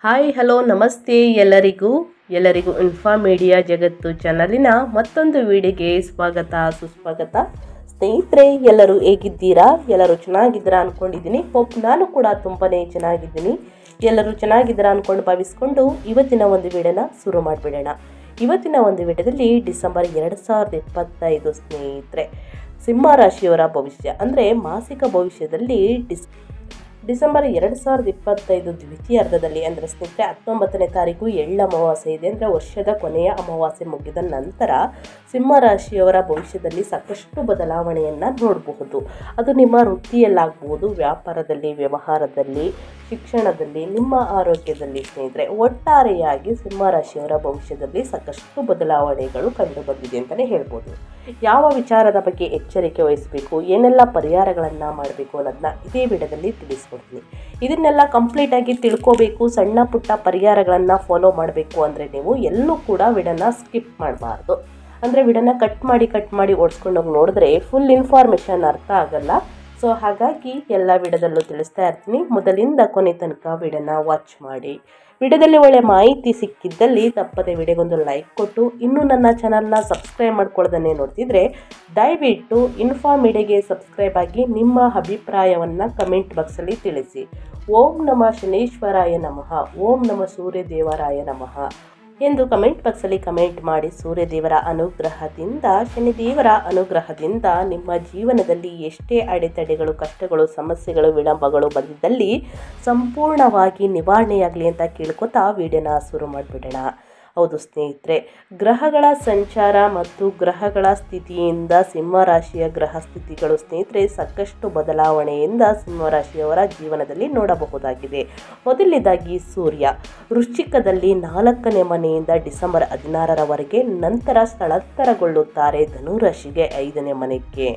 Hi hello ನಮಸ್ತೆ ಎಲ್ಲರಿಗೂ info media ಜಗತ್ತು ಚಾನಲಿನ ಮತ್ತೊಂದು ವಿಡಿಯೋಗೆ ಸ್ವಾಗತ ಸುಸ್ವಾಗತ. ಸ್ನೇಹಿತರೆ, ಎಲ್ಲರೂ ಹೇಗಿದ್ದೀರಾ? ಎಲ್ಲರೂ ಚೆನ್ನಾಗಿದ್ದೀರಾ ಅಂದ್ಕೊಂಡಿದ್ದೀನಿ. ನಾನು ಕೂಡ ತುಂಬಾನೇ ಚೆನ್ನಾಗಿದ್ದೀನಿ. ಎಲ್ಲರೂ ಚೆನ್ನಾಗಿದ್ದೀರಾ ಅಂದ್ಕೊಂಡು ಭಾವಿಸ್ಕೊಂಡು ಇವತ್ತಿನ ಒಂದು ವಿಡಿಯೋನ ಶುರು ಮಾಡಿಬಿಡೋಣ. ಇವತ್ತಿನ ಒಂದು ವಿಡಿಯೋದಲ್ಲಿ ಡಿಸೆಂಬರ್ 2025 ಸ್ನೇಹಿತರೆ, ಸಿಂಹ ರಾಶಿಯವರ ಭವಿಷ್ಯ ಅಂದರೆ ಮಾಸಿಕ ಭವಿಷ್ಯದಲ್ಲಿ ಡಿಸೆಂಬರ್ 2025 ದ್ವಿತೀಯಾರ್ಧದಲ್ಲಿ ಅಂದರೆ ಸ್ನೇಹಿತರೆ 19ನೇ ತಾರೀಕು ಎಳ್ಳ ಅಮಾವಾಸ್ಯೆ ಇದೆ. ಅಂದರೆ ವರ್ಷದ ಕೊನೆಯ ಅಮಾವಾಸ್ಯೆ ಮುಗಿದ ನಂತರ ಸಿಂಹ ರಾಶಿಯವರ ಭವಿಷ್ಯದಲ್ಲಿ ಸಾಕಷ್ಟು ಬದಲಾವಣೆಯನ್ನು ನೋಡಬಹುದು. ಅದು ನಿಮ್ಮ ವೃತ್ತಿಯಲ್ಲಾಗಬಹುದು, ವ್ಯಾಪಾರದಲ್ಲಿ, ವ್ಯವಹಾರದಲ್ಲಿ, ಶಿಕ್ಷಣದಲ್ಲಿ, ನಿಮ್ಮ ಆರೋಗ್ಯದಲ್ಲಿ. ಸ್ನೇಹಿತರೆ, ಒಟ್ಟಾರೆಯಾಗಿ ಸಿಂಹ ರಾಶಿಯವರ ಭವಿಷ್ಯದಲ್ಲಿ ಸಾಕಷ್ಟು ಬದಲಾವಣೆಗಳು ಕಂಡು ಬಂದಿದೆ ಅಂತಲೇ ಹೇಳ್ಬೋದು. ಯಾವ ವಿಚಾರದ ಬಗ್ಗೆ ಎಚ್ಚರಿಕೆ ವಹಿಸಬೇಕು, ಏನೆಲ್ಲ ಪರಿಹಾರಗಳನ್ನು ಮಾಡಬೇಕು ಅನ್ನೋದನ್ನ ಇದೇ ವಿಡಿಯೋದಲ್ಲಿ ತಿಳಿಸ್ಕೊಡ್ತೀನಿ. ಇದನ್ನೆಲ್ಲ ಕಂಪ್ಲೀಟಾಗಿ ತಿಳ್ಕೋಬೇಕು, ಸಣ್ಣ ಪುಟ್ಟ ಪರಿಹಾರಗಳನ್ನು ಫಾಲೋ ಮಾಡಬೇಕು ಅಂದರೆ ನೀವು ಎಲ್ಲೂ ಕೂಡ ವಿಡಿಯೋನ ಸ್ಕಿಪ್ ಮಾಡಬಾರ್ದು. ಅಂದರೆ ವಿಡಿಯೋನ ಕಟ್ ಮಾಡಿ ಓಡಿಸ್ಕೊಂಡೋಗಿ ನೋಡಿದ್ರೆ ಫುಲ್ ಇನ್ಫಾರ್ಮೇಷನ್ ಅರ್ಥ ಆಗಲ್ಲ. ಸೊ ಹಾಗಾಗಿ ಎಲ್ಲ ವಿಡಿಯೋದಲ್ಲೂ ತಿಳಿಸ್ತಾ ಇರ್ತೀನಿ. ಮೊದಲಿಂದ ಕೊನೆ ತನಕ ವಿಡಿಯೋನ ವಾಚ್ ಮಾಡಿ. ವಿಡಿಯೋದಲ್ಲಿ ಒಳ್ಳೆ ಮಾಹಿತಿ ಸಿಕ್ಕಿದ್ದಲ್ಲಿ ತಪ್ಪದೆ ವಿಡಿಯೋಗೊಂದು ಲೈಕ್ ಕೊಟ್ಟು, ಇನ್ನೂ ನನ್ನ ಚಾನಲ್ನ ಸಬ್ಸ್ಕ್ರೈಬ್ ಮಾಡ್ಕೊಳ್ಳೋದನ್ನೇ ನೋಡ್ತಿದ್ರೆ ದಯವಿಟ್ಟು ಇನ್ಫಾ ಮೀಡಿಯಾಗೆ ಸಬ್ಸ್ಕ್ರೈಬ್ ಆಗಿ ನಿಮ್ಮ ಅಭಿಪ್ರಾಯವನ್ನು ಕಮೆಂಟ್ ಬಾಕ್ಸಲ್ಲಿ ತಿಳಿಸಿ. ಓಂ ನಮಃ ಶನೇಶ್ವರಾಯ ನಮಃ, ಓಂ ನಮಃ ಸೂರ್ಯದೇವರಾಯ ನಮಃ ಎಂದು ಕಮೆಂಟ್ ಬಾಕ್ಸಲ್ಲಿ ಕಮೆಂಟ್ ಮಾಡಿ. ಸೂರ್ಯದೇವರ ಅನುಗ್ರಹದಿಂದ, ಶನಿದೇವರ ಅನುಗ್ರಹದಿಂದ ನಿಮ್ಮ ಜೀವನದಲ್ಲಿ ಎಷ್ಟೇ ಅಡೆತಡೆಗಳು, ಕಷ್ಟಗಳು, ಸಮಸ್ಯೆಗಳು, ವಿಳಂಬಗಳು ಬಂದಿದ್ದಲ್ಲಿ ಸಂಪೂರ್ಣವಾಗಿ ನಿವಾರಣೆಯಾಗಲಿ ಅಂತ ಕೇಳ್ಕೊತಾ ವಿಡಿಯೋನ ಶುರು ಮಾಡಿಬಿಡೋಣ. ಹೌದು ಸ್ನೇಹಿತರೆ, ಗ್ರಹಗಳ ಸಂಚಾರ ಮತ್ತು ಗ್ರಹಗಳ ಸ್ಥಿತಿಯಿಂದ ಸಿಂಹರಾಶಿಯ ಗ್ರಹ ಸ್ಥಿತಿಗಳು ಸ್ನೇಹಿತರೆ ಸಾಕಷ್ಟು ಬದಲಾವಣೆಯಿಂದ ಸಿಂಹರಾಶಿಯವರ ಜೀವನದಲ್ಲಿ ನೋಡಬಹುದಾಗಿದೆ. ಮೊದಲನೇದಾಗಿ ಸೂರ್ಯ ವೃಶ್ಚಿಕದಲ್ಲಿ 4ನೇ ಮನೆಯಿಂದ ಡಿಸೆಂಬರ್ 16ರವರೆಗೆ, ನಂತರ ಸ್ಥಳಾಂತರಗೊಳ್ಳುತ್ತಾರೆ ಧನುರಾಶಿಗೆ 5ನೇ ಮನೆಗೆ.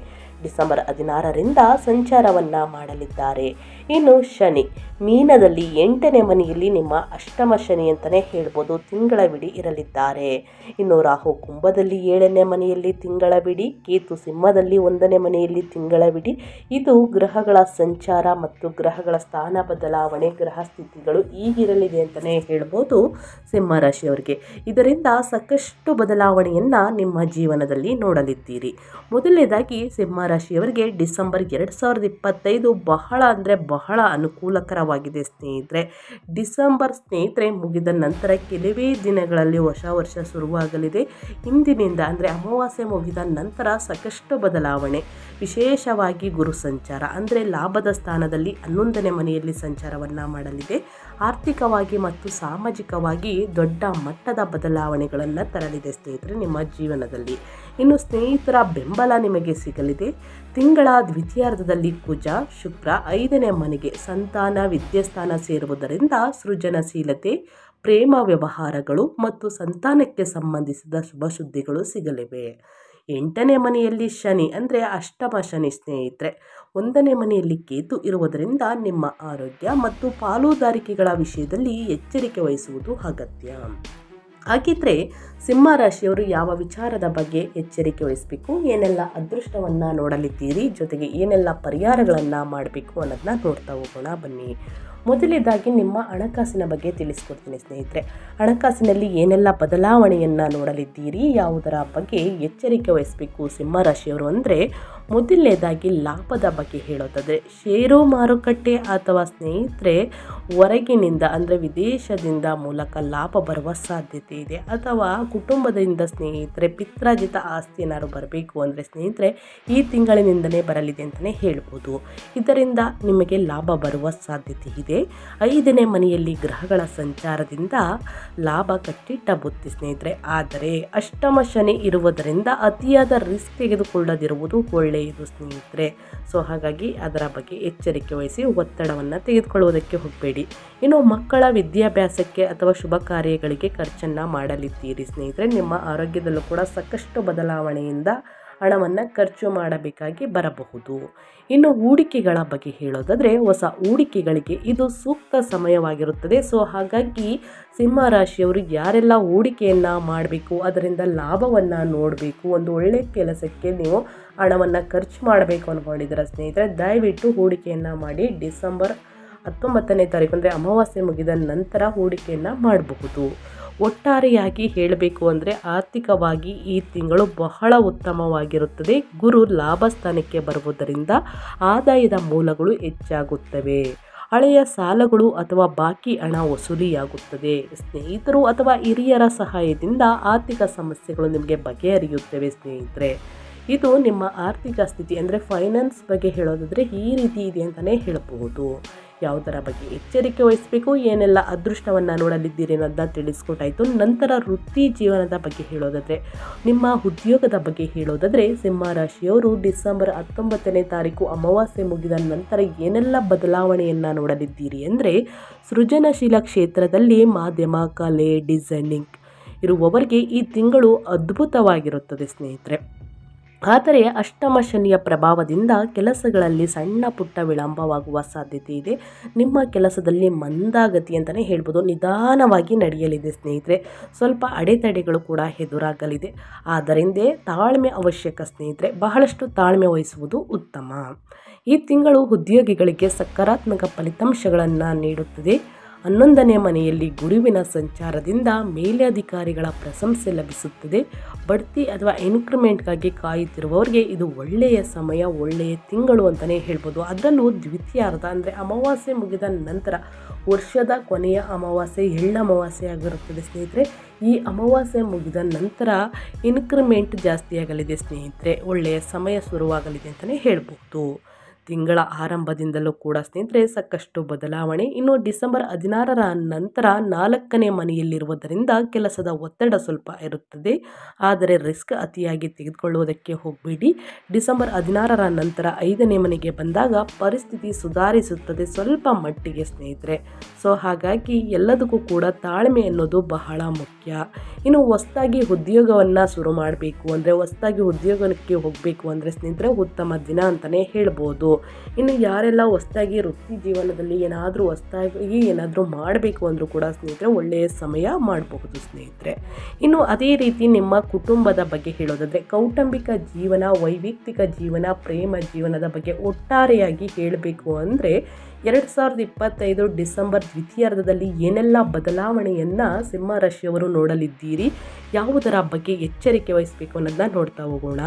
ಡಿಸೆಂಬರ್ 16ರಿಂದ ಸಂಚಾರವನ್ನು ಮಾಡಲಿದ್ದಾರೆ. ಇನ್ನು ಶನಿ ಮೀನದಲ್ಲಿ 8ನೇ ಮನೆಯಲ್ಲಿ, ನಿಮ್ಮ ಅಷ್ಟಮ ಶನಿ ಅಂತಲೇ ಹೇಳ್ಬೋದು, ತಿಂಗಳವಿಡೀ ಇರಲಿದ್ದಾರೆ. ಇನ್ನು ರಾಹು ಕುಂಭದಲ್ಲಿ 7ನೇ ಮನೆಯಲ್ಲಿ ತಿಂಗಳವಿಡೀ, ಕೇತು ಸಿಂಹದಲ್ಲಿ 1ನೇ ಮನೆಯಲ್ಲಿ ತಿಂಗಳವಿಡೀ. ಇದು ಗ್ರಹಗಳ ಸಂಚಾರ ಮತ್ತು ಗ್ರಹಗಳ ಸ್ಥಾನ ಬದಲಾವಣೆ, ಗ್ರಹ ಸ್ಥಿತಿಗಳು ಈಗಿರಲಿದೆ ಅಂತಲೇ ಹೇಳ್ಬೋದು ಸಿಂಹರಾಶಿಯವರಿಗೆ. ಇದರಿಂದ ಸಾಕಷ್ಟು ಬದಲಾವಣೆಯನ್ನು ನಿಮ್ಮ ಜೀವನದಲ್ಲಿ ನೋಡಲಿದ್ದೀರಿ. ಮೊದಲನೇದಾಗಿ ಸಿಂಹರಾಶಿಯವರಿಗೆ ಡಿಸೆಂಬರ್ 2025 ಬಹಳ ಅಂದರೆ ಬಹಳ ಅನುಕೂಲಕರವಾಗಿದೆ ಸ್ನೇಹಿತರೆ. ಡಿಸೆಂಬರ್ ಸ್ನೇಹಿತರೆ ಮುಗಿದ ನಂತರ ಕೆಲವೇ ದಿನಗಳಲ್ಲಿ ಹೊಸ ವರ್ಷ ಶುರುವಾಗಲಿದೆ. ಇಂದಿನಿಂದ ಅಂದರೆ ಅಮಾವಾಸ್ಯೆ ಮುಗಿದ ನಂತರ ಸಾಕಷ್ಟು ಬದಲಾವಣೆ, ವಿಶೇಷವಾಗಿ ಗುರು ಸಂಚಾರ ಅಂದರೆ ಲಾಭದ ಸ್ಥಾನದಲ್ಲಿ 11ನೇ ಮನೆಯಲ್ಲಿ ಸಂಚಾರವನ್ನು ಮಾಡಲಿದೆ. ಆರ್ಥಿಕವಾಗಿ ಮತ್ತು ಸಾಮಾಜಿಕವಾಗಿ ದೊಡ್ಡ ಮಟ್ಟದ ಬದಲಾವಣೆಗಳನ್ನು ತರಲಿದೆ ಸ್ನೇಹಿತರೆ ನಿಮ್ಮ ಜೀವನದಲ್ಲಿ. ಇನ್ನು ಸ್ನೇಹಿತರ ಬೆಂಬಲ ನಿಮಗೆ ಸಿಗಲಿದೆ. ತಿಂಗಳ ದ್ವಿತೀಯಾರ್ಧದಲ್ಲಿ ಕುಜ, ಶುಕ್ರ 5ನೇ ಮನೆಗೆ ಸಂತಾನ, ವಿದ್ಯಾಸ್ಥಾನ ಸೇರುವುದರಿಂದ ಸೃಜನಶೀಲತೆ, ಪ್ರೇಮ ವ್ಯವಹಾರಗಳು ಮತ್ತು ಸಂತಾನಕ್ಕೆ ಸಂಬಂಧಿಸಿದ ಶುಭ ಸುದ್ದಿಗಳು ಸಿಗಲಿವೆ. 8ನೇ ಮನೆಯಲ್ಲಿ ಶನಿ ಅಂದರೆ ಅಷ್ಟಮ ಶನಿ ಸ್ನೇಹಿತರೆ, 1ನೇ ಮನೆಯಲ್ಲಿ ಕೇತು ಇರುವುದರಿಂದ ನಿಮ್ಮ ಆರೋಗ್ಯ ಮತ್ತು ಪಾಲುದಾರಿಕೆಗಳ ವಿಷಯದಲ್ಲಿ ಎಚ್ಚರಿಕೆ ವಹಿಸುವುದು ಅಗತ್ಯ. ಹಾಗಿದ್ರೆ ಸಿಂಹರಾಶಿಯವರು ಯಾವ ವಿಚಾರದ ಬಗ್ಗೆ ಎಚ್ಚರಿಕೆ ವಹಿಸಬೇಕು, ಏನೆಲ್ಲ ಅದೃಷ್ಟವನ್ನು ನೋಡಲಿದ್ದೀರಿ, ಜೊತೆಗೆ ಏನೆಲ್ಲ ಪರಿಹಾರಗಳನ್ನು ಮಾಡಬೇಕು ಅನ್ನೋದನ್ನ ನೋಡ್ತಾ ಹೋಗೋಣ ಬನ್ನಿ. ಮೊದಲನೇದಾಗಿ ನಿಮ್ಮ ಹಣಕಾಸಿನ ಬಗ್ಗೆ ತಿಳಿಸ್ಕೊಡ್ತೀನಿ ಸ್ನೇಹಿತರೆ. ಹಣಕಾಸಿನಲ್ಲಿ ಏನೆಲ್ಲ ಬದಲಾವಣೆಯನ್ನು ನೋಡಲಿದ್ದೀರಿ, ಯಾವುದರ ಬಗ್ಗೆ ಎಚ್ಚರಿಕೆ ವಹಿಸಬೇಕು ಸಿಂಹರಾಶಿಯವರು ಅಂದರೆ, ಮೊದಲನೇದಾಗಿ ಲಾಭದ ಬಗ್ಗೆ ಹೇಳೋದಾದರೆ ಷೇರು ಮಾರುಕಟ್ಟೆ ಅಥವಾ ಸ್ನೇಹಿತರೆ ಹೊರಗಿನಿಂದ ಅಂದರೆ ವಿದೇಶದಿಂದ ಮೂಲಕ ಲಾಭ ಬರುವ ಸಾಧ್ಯತೆ ಇದೆ. ಅಥವಾ ಕುಟುಂಬದಿಂದ ಸ್ನೇಹಿತರೆ ಪಿತ್ರಾರ್ಜಿತ ಆಸ್ತಿ ಏನಾದ್ರು ಬರಬೇಕು ಅಂದರೆ ಸ್ನೇಹಿತರೆ ಈ ತಿಂಗಳಿನಿಂದಲೇ ಬರಲಿದೆ ಅಂತಲೇ ಹೇಳ್ಬೋದು. ಇದರಿಂದ ನಿಮಗೆ ಲಾಭ ಬರುವ ಸಾಧ್ಯತೆ ಇದೆ. 5ನೇ ಮನೆಯಲ್ಲಿ ಗ್ರಹಗಳ ಸಂಚಾರದಿಂದ ಲಾಭ ಕಟ್ಟಿಟ್ಟ ಬುತ್ತಿ ಸ್ನೇಹಿತರೆ. ಆದರೆ ಅಷ್ಟಮ ಶನಿ ಇರುವುದರಿಂದ ಅತಿಯಾದ ರಿಸ್ಕ್ ತೆಗೆದುಕೊಳ್ಳದಿರುವುದು ಒಳ್ಳೆಯದು ಸ್ನೇಹಿತರೆ. ಸೊ ಹಾಗಾಗಿ ಅದರ ಬಗ್ಗೆ ಎಚ್ಚರಿಕೆ ವಹಿಸಿ, ಒತ್ತಡವನ್ನು ತೆಗೆದುಕೊಳ್ಳುವುದಕ್ಕೆ ಹೋಗಬೇಡಿ. ಇನ್ನು ಮಕ್ಕಳ ವಿದ್ಯಾಭ್ಯಾಸಕ್ಕೆ ಅಥವಾ ಶುಭ ಕಾರ್ಯಗಳಿಗೆ ಖರ್ಚನ್ನು ಮಾಡಲಿದ್ದೀರಿ ಸ್ನೇಹಿತರೆ. ನಿಮ್ಮ ಆರೋಗ್ಯದಲ್ಲೂ ಕೂಡ ಸಾಕಷ್ಟು ಬದಲಾವಣೆಯಿಂದ ಹಣವನ್ನು ಖರ್ಚು ಮಾಡಬೇಕಾಗಿ ಬರಬಹುದು. ಇನ್ನು ಹೂಡಿಕೆಗಳ ಬಗ್ಗೆ ಹೇಳೋದಾದರೆ ಹೊಸ ಹೂಡಿಕೆಗಳಿಗೆ ಇದು ಸೂಕ್ತ ಸಮಯವಾಗಿರುತ್ತದೆ. ಸೊ ಹಾಗಾಗಿ ಸಿಂಹರಾಶಿಯವರು ಯಾರೆಲ್ಲ ಹೂಡಿಕೆಯನ್ನು ಮಾಡಬೇಕು, ಅದರಿಂದ ಲಾಭವನ್ನು ನೋಡಬೇಕು, ಒಂದು ಒಳ್ಳೆಯ ಕೆಲಸಕ್ಕೆ ನೀವು ಹಣವನ್ನು ಖರ್ಚು ಮಾಡಬೇಕು ಅಂದ್ಕೊಂಡಿದ್ದೀರ ಸ್ನೇಹಿತರೆ, ದಯವಿಟ್ಟು ಹೂಡಿಕೆಯನ್ನು ಮಾಡಿ. ಡಿಸೆಂಬರ್ 19ನೇ ತಾರೀಕು ಅಂದರೆ ಅಮಾವಾಸ್ಯೆ ಮುಗಿದ ನಂತರ ಹೂಡಿಕೆಯನ್ನು ಮಾಡಬಹುದು. ಒಟ್ಟಾರೆಯಾಗಿ ಹೇಳಬೇಕು ಅಂದರೆ ಆರ್ಥಿಕವಾಗಿ ಈ ತಿಂಗಳು ಬಹಳ ಉತ್ತಮವಾಗಿರುತ್ತದೆ. ಗುರು ಲಾಭ ಸ್ಥಾನಕ್ಕೆ ಬರುವುದರಿಂದ ಆದಾಯದ ಮೂಲಗಳು ಹೆಚ್ಚಾಗುತ್ತವೆ. ಹಳೆಯ ಸಾಲಗಳು ಅಥವಾ ಬಾಕಿ ಹಣ ವಸೂಲಿಯಾಗುತ್ತದೆ. ಸ್ನೇಹಿತರು ಅಥವಾ ಹಿರಿಯರ ಸಹಾಯದಿಂದ ಆರ್ಥಿಕ ಸಮಸ್ಯೆಗಳು ನಿಮಗೆ ಬಗೆಹರಿಯುತ್ತವೆ ಸ್ನೇಹಿತರೆ. ಇದು ನಿಮ್ಮ ಆರ್ಥಿಕ ಸ್ಥಿತಿ ಅಂದರೆ ಫೈನಾನ್ಸ್ ಬಗ್ಗೆ ಹೇಳೋದಾದರೆ ಈ ರೀತಿ ಇದೆ ಅಂತಲೇ ಹೇಳಬಹುದು. ಯಾವುದರ ಬಗ್ಗೆ ಎಚ್ಚರಿಕೆ ವಹಿಸಬೇಕು, ಏನೆಲ್ಲ ಅದೃಷ್ಟವನ್ನು ನೋಡಲಿದ್ದೀರಿ ಅನ್ನೋದನ್ನ ತಿಳಿಸ್ಕೊಟ್ಟಾಯಿತು. ನಂತರ ವೃತ್ತಿ ಜೀವನದ ಬಗ್ಗೆ ಹೇಳೋದಾದರೆ, ನಿಮ್ಮ ಉದ್ಯೋಗದ ಬಗ್ಗೆ ಹೇಳೋದಾದರೆ ಸಿಂಹ ರಾಶಿಯವರು ಡಿಸೆಂಬರ್ 19ನೇ ತಾರೀಕು ಅಮಾವಾಸ್ಯೆ ಮುಗಿದ ನಂತರ ಏನೆಲ್ಲ ಬದಲಾವಣೆಯನ್ನು ನೋಡಲಿದ್ದೀರಿ ಅಂದರೆ, ಸೃಜನಶೀಲ ಕ್ಷೇತ್ರದಲ್ಲಿ ಮಾಧ್ಯಮ, ಕಲೆ, ಡಿಸೈನಿಂಗ್ ಇರುವವರಿಗೆ ಈ ತಿಂಗಳು ಅದ್ಭುತವಾಗಿರುತ್ತದೆ ಸ್ನೇಹಿತರೆ. ಆದರೆ ಅಷ್ಟಮ ಶನಿಯ ಪ್ರಭಾವದಿಂದ ಕೆಲಸಗಳಲ್ಲಿ ಸಣ್ಣ ಪುಟ್ಟ ವಿಳಂಬವಾಗುವ ಸಾಧ್ಯತೆ ಇದೆ. ನಿಮ್ಮ ಕೆಲಸದಲ್ಲಿ ಮಂದಗತಿ ಅಂತಲೇ ಹೇಳ್ಬೋದು, ನಿಧಾನವಾಗಿ ನಡೆಯಲಿದೆ ಸ್ನೇಹಿತರೆ. ಸ್ವಲ್ಪ ಅಡೆತಡೆಗಳು ಕೂಡ ಎದುರಾಗಲಿದೆ. ಆದ್ದರಿಂದ ತಾಳ್ಮೆ ಅವಶ್ಯಕ ಸ್ನೇಹಿತರೆ, ಬಹಳಷ್ಟು ತಾಳ್ಮೆ ವಹಿಸುವುದು ಉತ್ತಮ. ಈ ತಿಂಗಳು ಉದ್ಯೋಗಿಗಳಿಗೆ ಸಕಾರಾತ್ಮಕ ಫಲಿತಾಂಶಗಳನ್ನು ನೀಡುತ್ತದೆ. 11ನೇ ಮನೆಯಲ್ಲಿ ಗುರುವಿನ ಸಂಚಾರದಿಂದ ಮೇಲಧಿಕಾರಿಗಳ ಪ್ರಶಂಸೆ ಲಭಿಸುತ್ತದೆ. ಬಡ್ತಿ ಅಥವಾ ಇನ್ಕ್ರಿಮೆಂಟ್ಗಾಗಿ ಕಾಯುತ್ತಿರುವವರಿಗೆ ಇದು ಒಳ್ಳೆಯ ಸಮಯ, ಒಳ್ಳೆಯ ತಿಂಗಳು ಅಂತಲೇ ಹೇಳ್ಬೋದು. ಅದರಲ್ಲೂ ದ್ವಿತೀಯಾರ್ಧ ಅಂದರೆ ಅಮಾವಾಸ್ಯೆ ಮುಗಿದ ನಂತರ ವರ್ಷದ ಕೊನೆಯ ಅಮಾವಾಸ್ಯೆ ಎಳ್ಳಮಾವಾಸ್ಯೆ ಆಗಿರುತ್ತದೆ ಸ್ನೇಹಿತರೆ. ಈ ಅಮಾವಾಸ್ಯೆ ಮುಗಿದ ನಂತರ ಇನ್ಕ್ರಿಮೆಂಟ್ ಜಾಸ್ತಿಯಾಗಲಿದೆ ಸ್ನೇಹಿತರೆ. ಒಳ್ಳೆಯ ಸಮಯ ಶುರುವಾಗಲಿದೆ ಅಂತಲೇ ಹೇಳ್ಬೋದು. ತಿಂಗಳ ಆರಂಭದಿಂದಲೂ ಕೂಡ ಸ್ನೇಹಿತರೆ ಸಾಕಷ್ಟು ಬದಲಾವಣೆ. ಇನ್ನು ಡಿಸೆಂಬರ್ 16ರ ನಂತರ 4ನೇ ಮನೆಯಲ್ಲಿರುವುದರಿಂದ ಕೆಲಸದ ಒತ್ತಡ ಸ್ವಲ್ಪ ಇರುತ್ತದೆ. ಆದರೆ ರಿಸ್ಕ್ ಅತಿಯಾಗಿ ತೆಗೆದುಕೊಳ್ಳುವುದಕ್ಕೆ ಹೋಗಬೇಡಿ. ಡಿಸೆಂಬರ್ 16ರ ನಂತರ 5ನೇ ಮನೆಗೆ ಬಂದಾಗ ಪರಿಸ್ಥಿತಿ ಸುಧಾರಿಸುತ್ತದೆ ಸ್ವಲ್ಪ ಮಟ್ಟಿಗೆ ಸ್ನೇಹಿತರೆ. ಸೊ ಹಾಗಾಗಿ ಎಲ್ಲದಕ್ಕೂ ಕೂಡ ತಾಳ್ಮೆ ಅನ್ನೋದು ಬಹಳ ಮುಖ್ಯ. ಇನ್ನು ಹೊಸದಾಗಿ ಉದ್ಯೋಗವನ್ನು ಶುರು ಮಾಡಬೇಕು ಅಂದರೆ, ಹೊಸದಾಗಿ ಉದ್ಯೋಗಕ್ಕೆ ಹೋಗಬೇಕು ಅಂದರೆ ಸ್ನೇಹಿತರೆ ಉತ್ತಮ ದಿನ ಅಂತಲೇ ಹೇಳ್ಬೋದು. ಇನ್ನು ಯಾರೆಲ್ಲ ಹೊಸದಾಗಿ ವೃತ್ತಿ ಜೀವನದಲ್ಲಿ ಏನಾದರೂ ಮಾಡಬೇಕು ಅಂದರೂ ಕೂಡ ಸ್ನೇಹಿತರೆ ಒಳ್ಳೆಯ ಸಮಯ ಮಾಡಬಹುದು ಸ್ನೇಹಿತರೆ. ಇನ್ನು ಅದೇ ರೀತಿ ನಿಮ್ಮ ಕುಟುಂಬದ ಬಗ್ಗೆ ಹೇಳೋದಾದರೆ, ಕೌಟುಂಬಿಕ ಜೀವನ, ವೈಯಕ್ತಿಕ ಜೀವನ, ಪ್ರೇಮ ಜೀವನದ ಬಗ್ಗೆ ಒಟ್ಟಾರೆಯಾಗಿ ಹೇಳಬೇಕು ಅಂದರೆ 2025 ಡಿಸೆಂಬರ್ ದ್ವಿತೀಯಾರ್ಧದಲ್ಲಿ ಏನೆಲ್ಲ ಬದಲಾವಣೆಯನ್ನು ಸಿಂಹ ರಾಶಿಯವರು ನೋಡಲಿದ್ದೀರಿ, ಯಾವುದರ ಬಗ್ಗೆ ಎಚ್ಚರಿಕೆ ವಹಿಸಬೇಕು ಅನ್ನೋದನ್ನ ನೋಡ್ತಾ ಹೋಗೋಣ.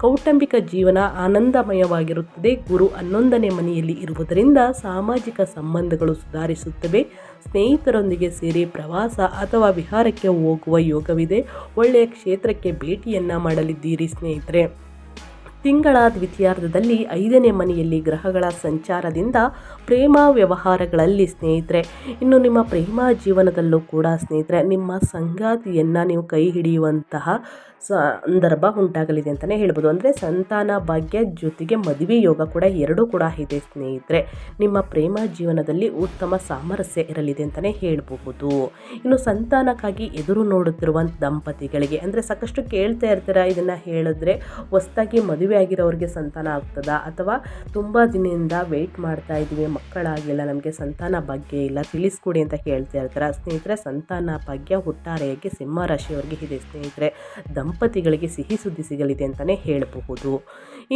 ಕೌಟುಂಬಿಕ ಜೀವನ ಆನಂದಮಯವಾಗಿರುತ್ತದೆ. ಗುರು 11ನೇ ಮನೆಯಲ್ಲಿ ಇರುವುದರಿಂದ ಸಾಮಾಜಿಕ ಸಂಬಂಧಗಳು ಸುಧಾರಿಸುತ್ತವೆ. ಸ್ನೇಹಿತರೊಂದಿಗೆ ಸೇರಿ ಪ್ರವಾಸ ಅಥವಾ ವಿಹಾರಕ್ಕೆ ಹೋಗುವ ಯೋಗವಿದೆ. ಒಳ್ಳೆಯ ಕ್ಷೇತ್ರಕ್ಕೆ ಭೇಟಿಯನ್ನು ಮಾಡಲಿದ್ದೀರಿ ಸ್ನೇಹಿತರೆ. ತಿಂಗಳ ದ್ವಿತೀಯಾರ್ಧದಲ್ಲಿ 5ನೇ ಮನೆಯಲ್ಲಿ ಗ್ರಹಗಳ ಸಂಚಾರದಿಂದ ಪ್ರೇಮ ವ್ಯವಹಾರಗಳಲ್ಲಿ ಸ್ನೇಹಿತರೆ, ಇನ್ನು ನಿಮ್ಮ ಪ್ರೇಮ ಜೀವನದಲ್ಲೂ ಕೂಡ ಸ್ನೇಹಿತರೆ ನಿಮ್ಮ ಸಂಗಾತಿಯನ್ನು ನೀವು ಕೈ ಹಿಡಿಯುವಂತಹ ಸಂದರ್ಭ ಉಂಟಾಗಲಿದೆ ಅಂತಲೇ ಹೇಳ್ಬೋದು. ಅಂದರೆ ಸಂತಾನ ಭಾಗ್ಯ ಜೊತೆಗೆ ಮದುವೆ ಯೋಗ ಕೂಡ ಎರಡೂ ಕೂಡ ಇದೆ ಸ್ನೇಹಿತರೆ. ನಿಮ್ಮ ಪ್ರೇಮ ಜೀವನದಲ್ಲಿ ಉತ್ತಮ ಸಾಮರಸ್ಯ ಇರಲಿದೆ ಅಂತಲೇ ಹೇಳಬಹುದು. ಇನ್ನು ಸಂತಾನಕ್ಕಾಗಿ ಎದುರು ನೋಡುತ್ತಿರುವ ದಂಪತಿಗಳಿಗೆ ಅಂದರೆ ಸಾಕಷ್ಟು ಕೇಳ್ತಾ ಇರ್ತೀರ, ಇದನ್ನು ಹೇಳಿದ್ರೆ ಹೊಸದಾಗಿ ಮದುವೆ ಆಗಿರೋರಿಗೆ ಸಂತಾನ ಆಗ್ತದಾ, ಅಥವಾ ತುಂಬ ದಿನದಿಂದ ವೆಯ್ಟ್ ಮಾಡ್ತಾ ಇದ್ದೀವಿ, ಮಕ್ಕಳಾಗಿಲ್ಲ, ನಮಗೆ ಸಂತಾನ ಭಾಗ್ಯ ಇಲ್ಲ, ತಿಳಿಸ್ಕೊಡಿ ಅಂತ ಕೇಳ್ತಾ ಇರ್ತಾರೆ ಸ್ನೇಹಿತರೆ. ಸಂತಾನ ಭಾಗ್ಯ ಒಟ್ಟಾರೆಯಾಗಿ ಸಿಂಹ ರಾಶಿಯವರಿಗೆ ಇದೆ ಸ್ನೇಹಿತರೆ. ದಂಪತಿಗಳಿಗೆ ಸಿಹಿ ಸುದ್ದಿ ಸಿಗಲಿದೆ ಅಂತಲೇ ಹೇಳಬಹುದು.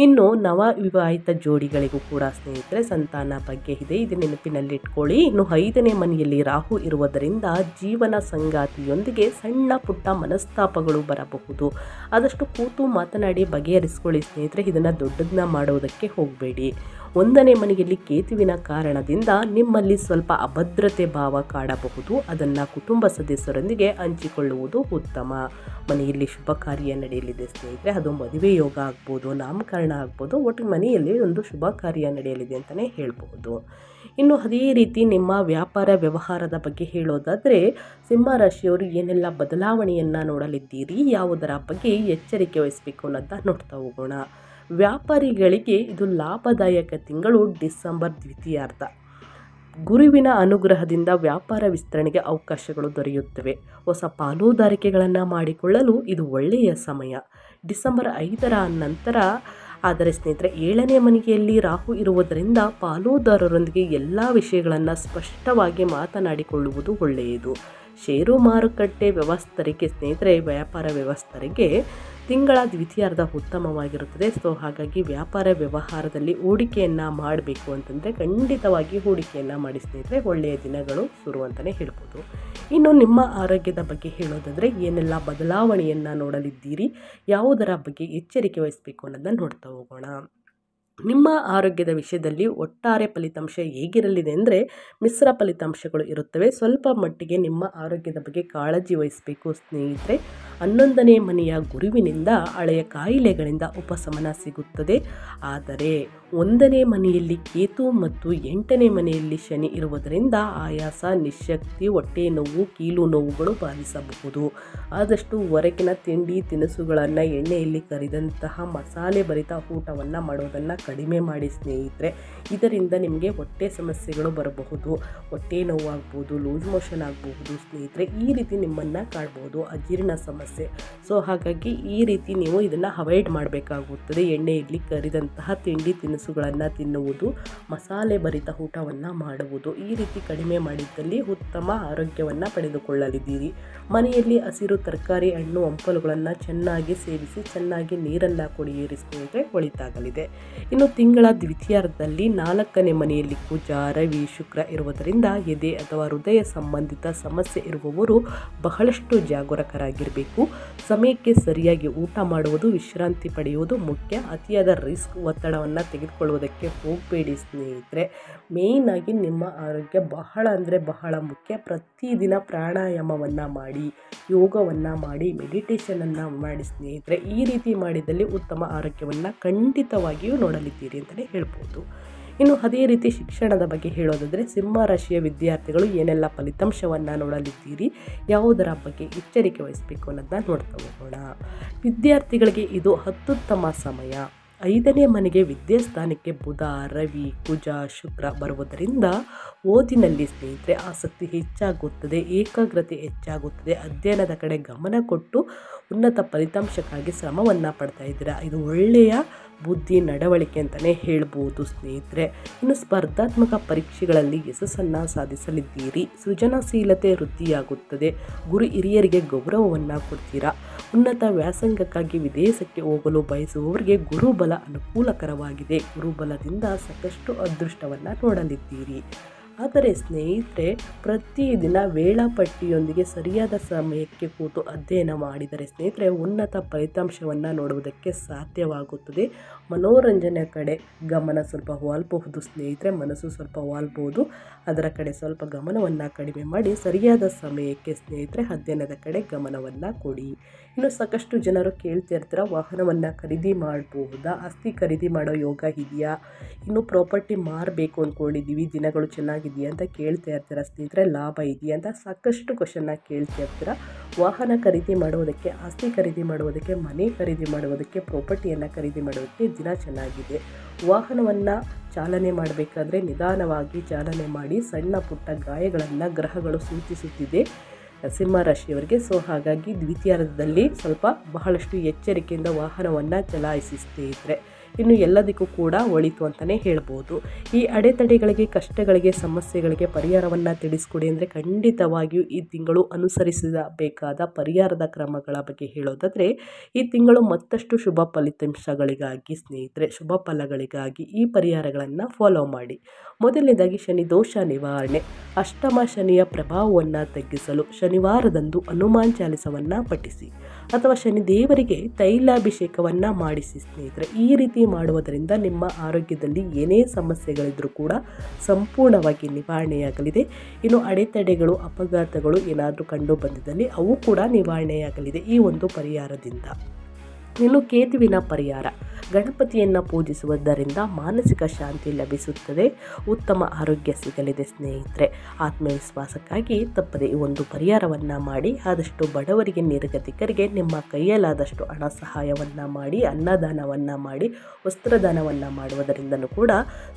ಇನ್ನು ನವ ವಿವಾಹಿತ ಜೋಡಿಗಳಿಗೂ ಕೂಡ ಸ್ನೇಹಿತರೆ ಸಂತಾನ ಭಾಗ್ಯ ಇದೆ, ಇದು ನೆನಪಿನಲ್ಲಿಟ್ಕೊಳ್ಳಿ. ಇನ್ನು 5ನೇ ಮನೆಯಲ್ಲಿ ರಾಹು ಇರುವುದರಿಂದ ಜೀವನ ಸಂಗಾತಿಯೊಂದಿಗೆ ಸಣ್ಣ ಪುಟ್ಟ ಮನಸ್ತಾಪಗಳು ಬರಬಹುದು. ಆದಷ್ಟು ಕೂತು ಮಾತನಾಡಿ ಬಗೆಹರಿಸಿಕೊಳ್ಳಿ ಸ್ನೇಹಿತರೆ, ಇದನ್ನು ದೊಡ್ಡದನ್ನ ಮಾಡೋದಕ್ಕೆ ಹೋಗಬೇಡಿ. 1ನೇ ಮನೆಯಲ್ಲಿ ಕೇತುವಿನ ಕಾರಣದಿಂದ ನಿಮ್ಮಲ್ಲಿ ಸ್ವಲ್ಪ ಅಭದ್ರತೆ ಭಾವ ಕಾಡಬಹುದು. ಅದನ್ನು ಕುಟುಂಬ ಸದಸ್ಯರೊಂದಿಗೆ ಹಂಚಿಕೊಳ್ಳುವುದು ಉತ್ತಮ. ಮನೆಯಲ್ಲಿ ಶುಭ ಕಾರ್ಯ ನಡೆಯಲಿದೆ ಸ್ನೇಹಿತರೆ, ಅದು ಮದುವೆ ಯೋಗ ಆಗ್ಬೋದು, ನಾಮಕರಣ ಆಗ್ಬೋದು, ಒಟ್ಟು ಮನೆಯಲ್ಲಿ ಒಂದು ಶುಭ ಕಾರ್ಯ ನಡೆಯಲಿದೆ ಅಂತಲೇ ಹೇಳ್ಬೋದು. ಇನ್ನು ಅದೇ ರೀತಿ ನಿಮ್ಮ ವ್ಯಾಪಾರ ವ್ಯವಹಾರದ ಬಗ್ಗೆ ಹೇಳೋದಾದರೆ, ಸಿಂಹ ರಾಶಿಯವರು ಏನೆಲ್ಲ ಬದಲಾವಣೆಯನ್ನು ನೋಡಲಿದ್ದೀರಿ, ಯಾವುದರ ಬಗ್ಗೆ ಎಚ್ಚರಿಕೆ ವಹಿಸಬೇಕು ಅನ್ನೋದನ್ನ ನೋಡ್ತಾ ಹೋಗೋಣ. ವ್ಯಾಪಾರಿಗಳಿಗೆ ಇದು ಲಾಭದಾಯಕ ತಿಂಗಳು. ಡಿಸೆಂಬರ್ ದ್ವಿತೀಯಾರ್ಧ ಗುರುವಿನ ಅನುಗ್ರಹದಿಂದ ವ್ಯಾಪಾರ ವಿಸ್ತರಣೆಗೆ ಅವಕಾಶಗಳು ದೊರೆಯುತ್ತವೆ. ಹೊಸ ಪಾಲುದಾರಿಕೆಗಳನ್ನು ಮಾಡಿಕೊಳ್ಳಲು ಇದು ಒಳ್ಳೆಯ ಸಮಯ. ಡಿಸೆಂಬರ್ 5ರ ನಂತರ ಆದರೆ ಸ್ನೇಹಿತರೆ 7ನೇ ಮನೆಯಲ್ಲಿ ರಾಹು ಇರುವುದರಿಂದ ಪಾಲುದಾರರೊಂದಿಗೆ ಎಲ್ಲ ವಿಷಯಗಳನ್ನು ಸ್ಪಷ್ಟವಾಗಿ ಮಾತನಾಡಿಕೊಳ್ಳುವುದು ಒಳ್ಳೆಯದು. ಷೇರು ಮಾರುಕಟ್ಟೆ ವ್ಯವಸ್ಥರಿಗೆ ಸ್ನೇಹಿತರೆ, ವ್ಯಾಪಾರ ವ್ಯವಸ್ಥರಿಗೆ ತಿಂಗಳ ದ್ವಿತೀಯಾರ್ಧ ಉತ್ತಮವಾಗಿರುತ್ತದೆ. ಸೊ ಹಾಗಾಗಿ ವ್ಯಾಪಾರ ವ್ಯವಹಾರದಲ್ಲಿ ಹೂಡಿಕೆಯನ್ನು ಮಾಡಬೇಕು ಅಂತಂದರೆ ಖಂಡಿತವಾಗಿ ಹೂಡಿಕೆಯನ್ನು ಮಾಡಿ ಸ್ನೇಹಿತರೆ. ಒಳ್ಳೆಯ ದಿನಗಳು ಶುರು ಅಂತಲೇ ಹೇಳ್ಬೋದು. ಇನ್ನು ನಿಮ್ಮ ಆರೋಗ್ಯದ ಬಗ್ಗೆ ಹೇಳೋದಾದರೆ ಏನೆಲ್ಲ ಬದಲಾವಣೆಯನ್ನು ನೋಡಲಿದ್ದೀರಿ, ಯಾವುದರ ಬಗ್ಗೆ ಎಚ್ಚರಿಕೆ ವಹಿಸಬೇಕು ಅನ್ನೋದನ್ನು ನೋಡ್ತಾ ಹೋಗೋಣ. ನಿಮ್ಮ ಆರೋಗ್ಯದ ವಿಷಯದಲ್ಲಿ ಒಟ್ಟಾರೆ ಫಲಿತಾಂಶ ಹೇಗಿರಲಿದೆ ಅಂದರೆ ಮಿಶ್ರ ಫಲಿತಾಂಶಗಳು ಇರುತ್ತವೆ. ಸ್ವಲ್ಪ ಮಟ್ಟಿಗೆ ನಿಮ್ಮ ಆರೋಗ್ಯದ ಬಗ್ಗೆ ಕಾಳಜಿ ವಹಿಸಬೇಕು ಸ್ನೇಹಿತರೆ. 11ನೇ ಮನೆಯ ಗುರುವಿನಿಂದ ಹಳೆಯ ಕಾಯಿಲೆಗಳಿಂದ ಉಪಶಮನ ಸಿಗುತ್ತದೆ. ಆದರೆ 1ನೇ ಮನೆಯಲ್ಲಿ ಕೇತು ಮತ್ತು 8ನೇ ಮನೆಯಲ್ಲಿ ಶನಿ ಇರುವುದರಿಂದ ಆಯಾಸ, ನಿಶಕ್ತಿ, ಹೊಟ್ಟೆ ನೋವು, ಕೀಲು ನೋವುಗಳು ಬಾಧಿಸಬಹುದು. ಆದಷ್ಟು ಹೊರಗಿನ ತಿಂಡಿ ತಿನಿಸುಗಳನ್ನು, ಎಣ್ಣೆಯಲ್ಲಿ ಕರಿದಂತಹ ಮಸಾಲೆ ಭರಿತ ಊಟವನ್ನು ಮಾಡೋದನ್ನು ಕಡಿಮೆ ಮಾಡಿ ಸ್ನೇಹಿತರೆ. ಇದರಿಂದ ನಿಮಗೆ ಹೊಟ್ಟೆ ಸಮಸ್ಯೆಗಳು ಬರಬಹುದು, ಹೊಟ್ಟೆ ನೋವಾಗ್ಬೋದು, ಲೂಸ್ ಮೋಷನ್ ಆಗಬಹುದು ಸ್ನೇಹಿತರೆ. ಈ ರೀತಿ ನಿಮ್ಮನ್ನು ಕಾಡ್ಬೋದು, ಅಜೀರ್ಣ ಸಮಸ್ಯೆ. ಸೊ ಹಾಗಾಗಿ ಈ ರೀತಿ ನೀವು ಇದನ್ನು ಅವಾಯ್ಡ್ ಮಾಡಬೇಕಾಗುತ್ತದೆ. ಎಣ್ಣೆಯಲ್ಲಿ ಕರಿದಂತಹ ತಿಂಡಿ ತಿನಿಸುಗಳನ್ನು ತಿನ್ನುವುದು, ಮಸಾಲೆ ಭರಿತ ಊಟವನ್ನು ಮಾಡುವುದು, ಈ ರೀತಿ ಕಡಿಮೆ ಮಾಡಿದ್ದಲ್ಲಿ ಉತ್ತಮ ಆರೋಗ್ಯವನ್ನು ಪಡೆದುಕೊಳ್ಳಲಿದ್ದೀರಿ. ಮನೆಯಲ್ಲಿ ಹಸಿರು ತರಕಾರಿ, ಹಣ್ಣು ಹಂಪಲುಗಳನ್ನು ಚೆನ್ನಾಗಿ ಸೇವಿಸಿ, ಚೆನ್ನಾಗಿ ನೀರನ್ನು ಕುಡಿಯಿರಿ ಸ್ನೇಹಿತರೆ, ಒಳಿತಾಗಲಿದೆ. ಇನ್ನು ತಿಂಗಳ ದ್ವಿತೀಯಾರ್ಧದಲ್ಲಿ 4ನೇ ಮನೆಯಲ್ಲಿ ಕುಜ, ರವಿ, ಶುಕ್ರ ಇರುವುದರಿಂದ ಎದೆ ಅಥವಾ ಹೃದಯ ಸಂಬಂಧಿತ ಸಮಸ್ಯೆ ಇರುವವರು ಬಹಳಷ್ಟು ಜಾಗರೂಕರಾಗಿರಬೇಕು. ಸಮಯಕ್ಕೆ ಸರಿಯಾಗಿ ಊಟ ಮಾಡುವುದು, ವಿಶ್ರಾಂತಿ ಪಡೆಯುವುದು ಮುಖ್ಯ. ಅತಿಯಾದ ರಿಸ್ಕ್ ಒತ್ತಡವನ್ನು ತೆಗೆದುಕೊಳ್ಳುವುದಕ್ಕೆ ಹೋಗಬೇಡಿ ಸ್ನೇಹಿತರೆ. ಮೇಯ್ನಾಗಿ ನಿಮ್ಮ ಆರೋಗ್ಯ ಬಹಳ ಅಂದರೆ ಬಹಳ ಮುಖ್ಯ. ಪ್ರತಿದಿನ ಪ್ರಾಣಾಯಾಮವನ್ನು ಮಾಡಿ, ಯೋಗವನ್ನು ಮಾಡಿ, ಮೆಡಿಟೇಷನನ್ನು ಮಾಡಿ ಸ್ನೇಹಿತರೆ. ಈ ರೀತಿ ಮಾಡಿದಲ್ಲಿ ಉತ್ತಮ ಆರೋಗ್ಯವನ್ನು ಖಂಡಿತವಾಗಿಯೂ ನೋಡಲಿದ್ದೀರಿ ಅಂತಲೇ ಹೇಳ್ಬೋದು. ಇನ್ನು ಅದೇ ರೀತಿ ಶಿಕ್ಷಣದ ಬಗ್ಗೆ ಹೇಳೋದಾದರೆ ಸಿಂಹ ರಾಶಿಯ ವಿದ್ಯಾರ್ಥಿಗಳು ಏನೆಲ್ಲ ಫಲಿತಾಂಶವನ್ನು ನೋಡಲಿದ್ದೀರಿ, ಯಾವುದರ ಬಗ್ಗೆ ಎಚ್ಚರಿಕೆ ವಹಿಸಬೇಕು ಅನ್ನೋದನ್ನ ನೋಡ್ತಾ ಹೋಗೋಣ. ವಿದ್ಯಾರ್ಥಿಗಳಿಗೆ ಇದು ಅತ್ಯುತ್ತಮ ಸಮಯ. 5ನೇ ಮನೆಗೆ ವಿದ್ಯಾಸ್ಥಾನಕ್ಕೆ ಬುಧ, ರವಿ, ಕುಜ, ಶುಕ್ರ ಬರುವುದರಿಂದ ಓದಿನಲ್ಲಿ ಸ್ನೇಹಿತರೆ ಆಸಕ್ತಿ ಹೆಚ್ಚಾಗುತ್ತದೆ, ಏಕಾಗ್ರತೆ ಹೆಚ್ಚಾಗುತ್ತದೆ. ಅಧ್ಯಯನದ ಕಡೆ ಗಮನ ಕೊಟ್ಟು ಉನ್ನತ ಫಲಿತಾಂಶಕ್ಕಾಗಿ ಶ್ರಮವನ್ನು ಪಡ್ತಾ ಇದ್ದೀರಾ. ಇದು ಒಳ್ಳೆಯ ಬುದ್ಧಿ ನಡವಳಿಕೆ ಅಂತಲೇ ಹೇಳ್ಬೋದು ಸ್ನೇಹಿತರೆ. ಇನ್ನು ಸ್ಪರ್ಧಾತ್ಮಕ ಪರೀಕ್ಷೆಗಳಲ್ಲಿ ಯಶಸ್ಸನ್ನು ಸಾಧಿಸಲಿದ್ದೀರಿ. ಸೃಜನಶೀಲತೆ ವೃದ್ಧಿಯಾಗುತ್ತದೆ. ಗುರು ಹಿರಿಯರಿಗೆ ಗೌರವವನ್ನು ಕೊಡ್ತೀರಾ. ಉನ್ನತ ವ್ಯಾಸಂಗಕ್ಕಾಗಿ ವಿದೇಶಕ್ಕೆ ಹೋಗಲು ಬಯಸುವವರಿಗೆ ಗುರುಬಲ ಅನುಕೂಲಕರವಾಗಿದೆ. ಗುರುಬಲದಿಂದ ಸಾಕಷ್ಟು ಅದೃಷ್ಟವನ್ನು ನೋಡಲಿದ್ದೀರಿ. ಆದರೆ ಸ್ನೇಹಿತರೆ, ಪ್ರತಿದಿನ ವೇಳಾಪಟ್ಟಿಯೊಂದಿಗೆ ಸರಿಯಾದ ಸಮಯಕ್ಕೆ ಕೂತು ಅಧ್ಯಯನ ಮಾಡಿದರೆ ಸ್ನೇಹಿತರೆ ಉನ್ನತ ಫಲಿತಾಂಶವನ್ನು ನೋಡುವುದಕ್ಕೆ ಸಾಧ್ಯವಾಗುತ್ತದೆ. ಮನೋರಂಜನೆ ಕಡೆ ಗಮನ ಸ್ವಲ್ಪ ವಾಲ್ಬಹುದು ಸ್ನೇಹಿತರೆ. ಮನಸ್ಸು ಸ್ವಲ್ಪ ವಾಲ್ಬೋದು. ಅದರ ಕಡೆ ಸ್ವಲ್ಪ ಗಮನವನ್ನು ಕಡಿಮೆ ಮಾಡಿ ಸರಿಯಾದ ಸಮಯಕ್ಕೆ ಸ್ನೇಹಿತರೆ ಅಧ್ಯಯನದ ಕಡೆ ಗಮನವನ್ನು ಕೊಡಿ. ಇನ್ನು ಸಾಕಷ್ಟು ಜನರು ಕೇಳ್ತಿರ್ತೀರ, ವಾಹನವನ್ನು ಖರೀದಿ ಮಾಡಬಹುದಾ, ಆಸ್ತಿ ಖರೀದಿ ಮಾಡೋ ಯೋಗ ಇದೆಯಾ, ಇನ್ನು ಪ್ರಾಪರ್ಟಿ ಮಾರಬೇಕು ಅಂದ್ಕೊಂಡಿದ್ದೀವಿ, ದಿನಗಳು ಚೆನ್ನಾಗಿದೆಯಾ ಅಂತ ಕೇಳ್ತಾ ಇರ್ತೀರ ಸ್ನೇಹಿತರೆ. ಲಾಭ ಇದೆಯಾ ಅಂತ ಸಾಕಷ್ಟು ಕ್ವಶನ್ನ ಕೇಳ್ತಾ ಇರ್ತೀರ. ವಾಹನ ಖರೀದಿ ಮಾಡುವುದಕ್ಕೆ, ಆಸ್ತಿ ಖರೀದಿ ಮಾಡುವುದಕ್ಕೆ, ಮನೆ ಖರೀದಿ ಮಾಡುವುದಕ್ಕೆ, ಪ್ರಾಪರ್ಟಿಯನ್ನು ಖರೀದಿ ಮಾಡೋದಕ್ಕೆ ದಿನ ಚೆನ್ನಾಗಿದೆ. ವಾಹನವನ್ನು ಚಾಲನೆ ಮಾಡಬೇಕಾದ್ರೆ ನಿಧಾನವಾಗಿ ಚಾಲನೆ ಮಾಡಿ. ಸಣ್ಣ ಪುಟ್ಟ ಗಾಯಗಳನ್ನು ಗ್ರಹಗಳು ಸೂಚಿಸುತ್ತಿದೆ ಸಿಂಹ ರಾಶಿಯವರಿಗೆ. ಸೊ ಹಾಗಾಗಿ ದ್ವಿತೀಯಾರ್ಧದಲ್ಲಿ ಸ್ವಲ್ಪ ಬಹಳಷ್ಟು ಎಚ್ಚರಿಕೆಯಿಂದ ವಾಹನವನ್ನು ಚಲಾಯಿಸಿ ಸ್ನೇಹಿತರೆ. ಇನ್ನು ಎಲ್ಲದಕ್ಕೂ ಕೂಡ ಒಳಿತು ಅಂತಲೇ ಹೇಳ್ಬೋದು. ಈ ಅಡೆತಡೆಗಳಿಗೆ, ಕಷ್ಟಗಳಿಗೆ, ಸಮಸ್ಯೆಗಳಿಗೆ ಪರಿಹಾರವನ್ನು ತಿಳಿಸ್ಕೊಡಿ ಅಂದರೆ ಖಂಡಿತವಾಗಿಯೂ ಈ ತಿಂಗಳು ಅನುಸರಿಸಬೇಕಾದ ಪರಿಹಾರದ ಕ್ರಮಗಳ ಬಗ್ಗೆ ಹೇಳೋದಾದರೆ ಈ ತಿಂಗಳು ಮತ್ತಷ್ಟು ಶುಭ ಫಲಿತಾಂಶಗಳಿಗಾಗಿ ಸ್ನೇಹಿತರೆ, ಶುಭ ಫಲಗಳಿಗಾಗಿ ಈ ಪರಿಹಾರಗಳನ್ನು ಫಾಲೋ ಮಾಡಿ. ಮೊದಲನೇದಾಗಿ ಶನಿ ದೋಷ ನಿವಾರಣೆ. ಅಷ್ಟಮ ಶನಿಯ ಪ್ರಭಾವವನ್ನು ತಗ್ಗಿಸಲು ಶನಿವಾರದಂದು ಹನುಮಾನ್ ಚಾಲಿಸವನ್ನು ಪಠಿಸಿ ಅಥವಾ ಶನಿ ದೇವರಿಗೆ ತೈಲಾಭಿಷೇಕವನ್ನು ಮಾಡಿಸಿ ಸ್ನೇಹಿತರೆ. ಈ ರೀತಿ ಮಾಡುವುದರಿಂದ ನಿಮ್ಮ ಆರೋಗ್ಯದಲ್ಲಿ ಏನೇ ಸಮಸ್ಯೆಗಳಿದ್ರೂ ಕೂಡ ಸಂಪೂರ್ಣವಾಗಿ ನಿವಾರಣೆಯಾಗಲಿದೆ. ಇನ್ನು ಅಡೆತಡೆಗಳು, ಅಪಘಾತಗಳು ಏನಾದರೂ ಕಂಡು ಬಂದಿದ್ದಲ್ಲಿ ಅವು ಕೂಡ ನಿವಾರಣೆಯಾಗಲಿದೆ ಈ ಒಂದು ಪರಿಹಾರದಿಂದ. ಇನ್ನು ಕೇತುವಿನ ಪರಿಹಾರ. ಗಣಪತಿಯನ್ನು ಪೂಜಿಸುವುದರಿಂದ ಮಾನಸಿಕ ಶಾಂತಿ ಲಭಿಸುತ್ತದೆ, ಉತ್ತಮ ಆರೋಗ್ಯ ಸಿಗಲಿದೆ ಸ್ನೇಹಿತರೆ. ಆತ್ಮವಿಶ್ವಾಸಕ್ಕಾಗಿ ತಪ್ಪದೆ ಈ ಒಂದು ಪರಿಹಾರವನ್ನು ಮಾಡಿ. ಆದಷ್ಟು ಬಡವರಿಗೆ, ನಿರ್ಗತಿಕರಿಗೆ ನಿಮ್ಮ ಕೈಯಲ್ಲಾದಷ್ಟು ಹಣ ಸಹಾಯವನ್ನು ಮಾಡಿ, ಅನ್ನದಾನವನ್ನು ಮಾಡಿ, ವಸ್ತ್ರದಾನವನ್ನು ಮಾಡುವುದರಿಂದಲೂ ಕೂಡ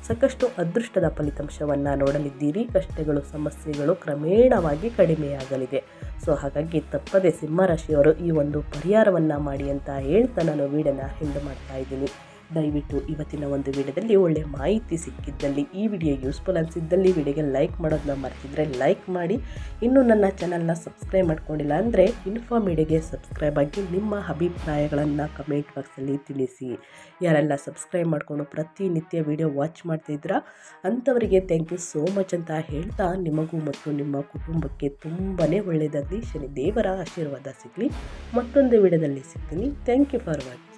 ಸಾಕಷ್ಟು ಅದೃಷ್ಟದ ಫಲಿತಾಂಶವನ್ನು ನೋಡಲಿದ್ದೀರಿ. ಕಷ್ಟಗಳು, ಸಮಸ್ಯೆಗಳು ಕ್ರಮೇಣವಾಗಿ ಕಡಿಮೆಯಾಗಲಿದೆ. ಸೊ ಹಾಗಾಗಿ ತಪ್ಪದೆ ಸಿಂಹರಾಶಿಯವರು ಈ ಒಂದು ಪರಿಹಾರವನ್ನು ಮಾಡಿ ಅಂತ ಹೇಳ್ತಾ ನಾನು ವಿಡಿಯೋನ ಎಂಡ್ ಮಾಡ್ತಾ ಇದ್ದೀನಿ. ದಯವಿಟ್ಟು ಇವತ್ತಿನ ಒಂದು ವಿಡಿಯೋದಲ್ಲಿ ಒಳ್ಳೆ ಮಾಹಿತಿ ಸಿಕ್ಕಿದ್ದಲ್ಲಿ, ಈ ವಿಡಿಯೋ ಯೂಸ್ಫುಲ್ ಅನಿಸಿದ್ದಲ್ಲಿ ವಿಡಿಯೋಗೆ ಲೈಕ್ ಮಾಡೋದನ್ನ ಮರ್ತಿದ್ರೆ ಲೈಕ್ ಮಾಡಿ. ಇನ್ನೂ ನನ್ನ ಚಾನಲ್ನ ಸಬ್ಸ್ಕ್ರೈಬ್ ಮಾಡ್ಕೊಂಡಿಲ್ಲ ಅಂದರೆ ಇನ್ಫೋ ಮೀಡಿಯಾಗೆ ಸಬ್ಸ್ಕ್ರೈಬ್ ಆಗಿ ನಿಮ್ಮ ಅಭಿಪ್ರಾಯಗಳನ್ನು ಕಮೆಂಟ್ ಬಾಕ್ಸಲ್ಲಿ ತಿಳಿಸಿ. ಯಾರೆಲ್ಲ ಸಬ್ಸ್ಕ್ರೈಬ್ ಮಾಡಿಕೊಂಡು ಪ್ರತಿನಿತ್ಯ ವಿಡಿಯೋ ವಾಚ್ ಮಾಡ್ತಿದ್ರ ಅಂಥವರಿಗೆ ಥ್ಯಾಂಕ್ ಯು ಸೋ ಮಚ್ ಅಂತ ಹೇಳ್ತಾ, ನಿಮಗೂ ಮತ್ತು ನಿಮ್ಮ ಕುಟುಂಬಕ್ಕೆ ತುಂಬಾ ಒಳ್ಳೆಯದಾಗಲಿ, ಶನಿ ದೇವರ ಆಶೀರ್ವಾದ ಸಿಗಲಿ. ಮತ್ತೊಂದು ವಿಡಿಯೋದಲ್ಲಿ ಸಿಗ್ತೀನಿ. Thank you for watching.